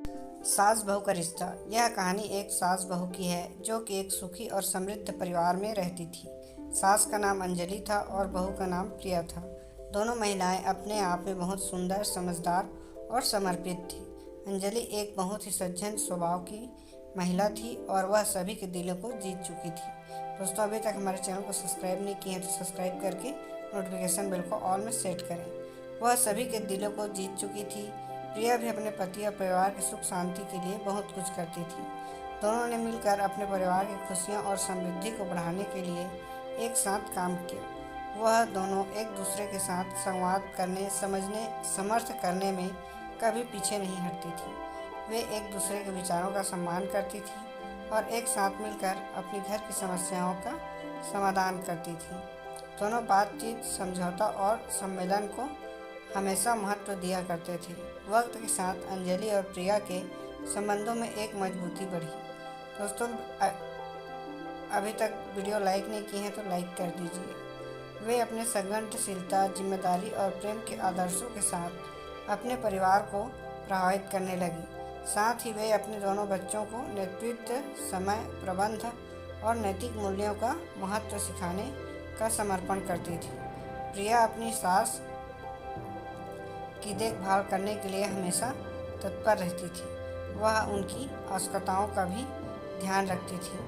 सास बहू का रिश्ता। यह कहानी एक सास बहू की है जो कि एक सुखी और समृद्ध परिवार में रहती थी। सास का नाम अंजलि था और बहू का नाम प्रिया था। दोनों महिलाएं अपने आप में बहुत सुंदर, समझदार और समर्पित थी। अंजलि एक बहुत ही सज्जन स्वभाव की महिला थी और वह सभी के दिलों को जीत चुकी थी। दोस्तों, अभी तक हमारे चैनल को सब्सक्राइब नहीं किए हैं तो सब्सक्राइब करके नोटिफिकेशन बेल को ऑल में सेट करें। वह सभी के दिलों को जीत चुकी थी। प्रिया भी अपने पति और परिवार की सुख शांति के लिए बहुत कुछ करती थी। दोनों ने मिलकर अपने परिवार की खुशियाँ और समृद्धि को बढ़ाने के लिए एक साथ काम किया। वह दोनों एक दूसरे के साथ संवाद करने, समझने, समर्थ करने में कभी पीछे नहीं हटती थी। वे एक दूसरे के विचारों का सम्मान करती थी और एक साथ मिलकर अपनी घर की समस्याओं का समाधान करती थी। दोनों बातचीत, समझौता और सम्मेलन को हमेशा महत्व दिया करते थे। वक्त के साथ अंजलि और प्रिया के संबंधों में एक मजबूती बढ़ी। दोस्तों, अभी तक वीडियो लाइक नहीं की है तो लाइक कर दीजिए। वे अपने संगठनशीलता, जिम्मेदारी और प्रेम के आदर्शों के साथ अपने परिवार को प्रभावित करने लगी। साथ ही वे अपने दोनों बच्चों को नेतृत्व, समय प्रबंध और नैतिक मूल्यों का महत्व सिखाने का समर्पण करती थी। प्रिया अपनी सास की देखभाल करने के लिए हमेशा तत्पर रहती थी। वह उनकी आवश्यकताओं का भी ध्यान रखती थी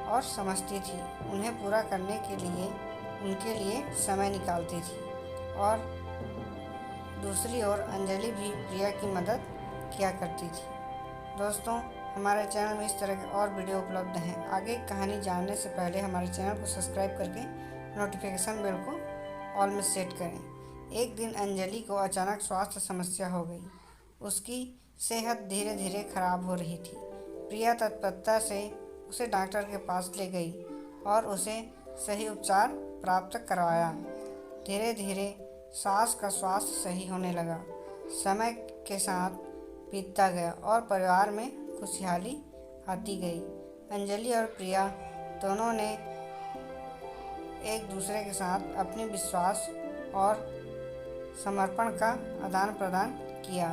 और समझती थी। उन्हें पूरा करने के लिए उनके लिए समय निकालती थी। और दूसरी ओर अंजलि भी प्रिया की मदद किया करती थी। दोस्तों, हमारे चैनल में इस तरह के और वीडियो उपलब्ध हैं। आगे की कहानी जानने से पहले हमारे चैनल को सब्सक्राइब करके नोटिफिकेशन बेल को ऑल में सेट करें। एक दिन अंजलि को अचानक स्वास्थ्य समस्या हो गई। उसकी सेहत धीरे धीरे खराब हो रही थी। प्रिया तत्परता से उसे डॉक्टर के पास ले गई और उसे सही उपचार प्राप्त करवाया। धीरे धीरे सास का स्वास्थ्य सही होने लगा। समय के साथ बीतता गया और परिवार में खुशहाली आती गई। अंजलि और प्रिया दोनों ने एक दूसरे के साथ अपने विश्वास और समर्पण का आदान प्रदान किया।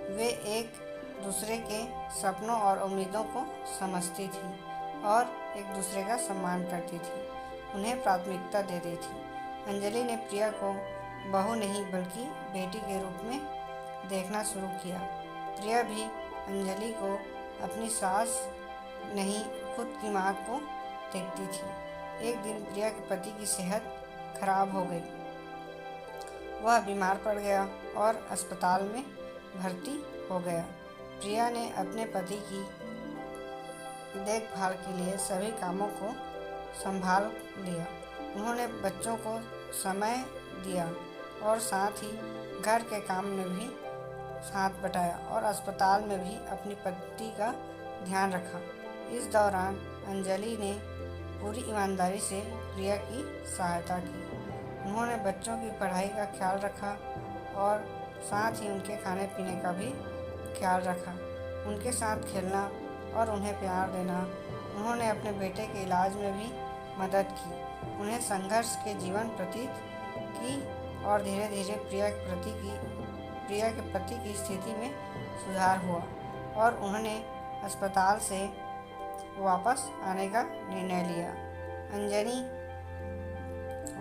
वे एक दूसरे के सपनों और उम्मीदों को समझती थी और एक दूसरे का सम्मान करती थी, उन्हें प्राथमिकता देती थी। अंजलि ने प्रिया को बहू नहीं बल्कि बेटी के रूप में देखना शुरू किया। प्रिया भी अंजलि को अपनी सास नहीं, खुद की माँ को देखती थी। एक दिन प्रिया के पति की सेहत खराब हो गई। वह बीमार पड़ गया और अस्पताल में भर्ती हो गया। प्रिया ने अपने पति की देखभाल के लिए सभी कामों को संभाल लिया। उन्होंने बच्चों को समय दिया और साथ ही घर के काम में भी साथ बटाया और अस्पताल में भी अपनी पति का ध्यान रखा। इस दौरान अंजलि ने पूरी ईमानदारी से प्रिया की सहायता की। उन्होंने बच्चों की पढ़ाई का ख्याल रखा और साथ ही उनके खाने पीने का भी ख्याल रखा। उनके साथ खेलना और उन्हें प्यार देना। उन्होंने अपने बेटे के इलाज में भी मदद की। उन्हें संघर्ष के जीवन व्यतीत की और धीरे धीरे प्रिया के पति की स्थिति में सुधार हुआ और उन्होंने अस्पताल से वापस आने का निर्णय लिया। अंजलि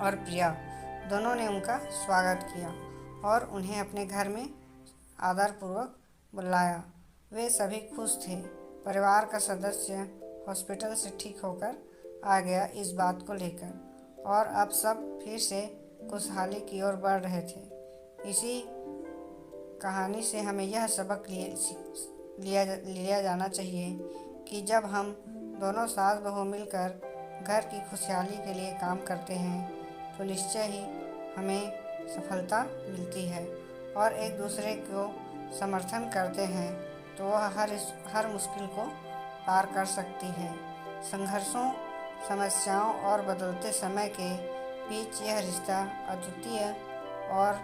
और प्रिया दोनों ने उनका स्वागत किया और उन्हें अपने घर में आदरपूर्वक बुलाया। वे सभी खुश थे। परिवार का सदस्य हॉस्पिटल से ठीक होकर आ गया इस बात को लेकर, और अब सब फिर से खुशहाली की ओर बढ़ रहे थे। इसी कहानी से हमें यह सबक लिया जाना चाहिए कि जब हम दोनों सास बहू मिलकर घर की खुशहाली के लिए काम करते हैं तो निश्चय ही हमें सफलता मिलती है, और एक दूसरे को समर्थन करते हैं तो वह हर मुश्किल को पार कर सकती है। संघर्षों, समस्याओं और बदलते समय के बीच यह रिश्ता अद्वितीय और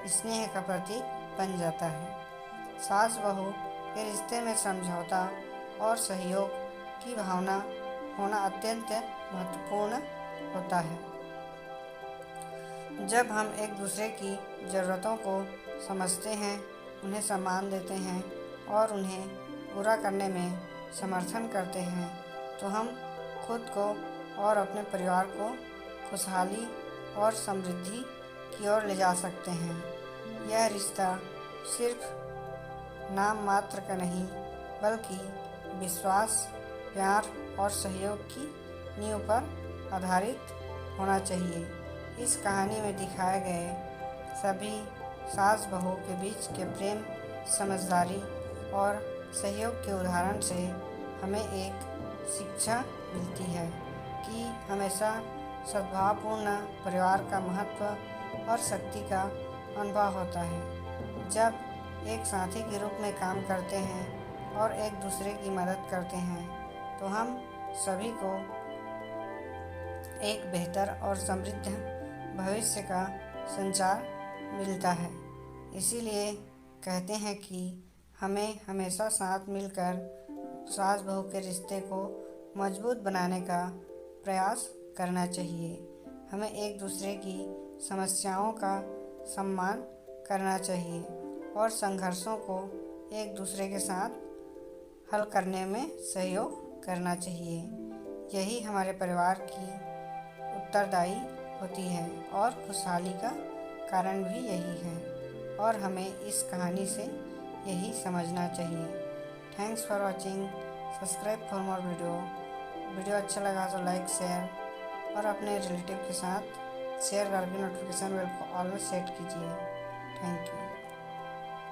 स्नेह का प्रतीक बन जाता है। सास बहू के रिश्ते में समझौता और सहयोग की भावना होना अत्यंत महत्वपूर्ण होता है। जब हम एक दूसरे की ज़रूरतों को समझते हैं उन्हें सम्मान देते हैं और उन्हें पूरा करने में समर्थन करते हैं तो हम खुद को और अपने परिवार को खुशहाली और समृद्धि की ओर ले जा सकते हैं। यह रिश्ता सिर्फ नाम मात्र का नहीं बल्कि विश्वास, प्यार और सहयोग की नींव पर आधारित होना चाहिए। इस कहानी में दिखाए गए सभी सास बहू के बीच के प्रेम, समझदारी और सहयोग के उदाहरण से हमें एक शिक्षा मिलती है कि हमेशा सद्भावपूर्ण परिवार का महत्व और शक्ति का अनुभव होता है। जब एक साथी के रूप में काम करते हैं और एक दूसरे की मदद करते हैं तो हम सभी को एक बेहतर और समृद्ध भविष्य का संचार मिलता है। इसीलिए कहते हैं कि हमें हमेशा साथ मिलकर सास बहू के रिश्ते को मजबूत बनाने का प्रयास करना चाहिए। हमें एक दूसरे की समस्याओं का सम्मान करना चाहिए और संघर्षों को एक दूसरे के साथ हल करने में सहयोग करना चाहिए। यही हमारे परिवार की उत्तरदायी होती है और खुशहाली का कारण भी यही है और हमें इस कहानी से यही समझना चाहिए। Thanks for watching. Subscribe for more video अच्छा लगा तो लाइक, शेयर और अपने रिलेटिव के साथ शेयर करके नोटिफिकेशन बेल को ऑल में सेट कीजिए। Thank you.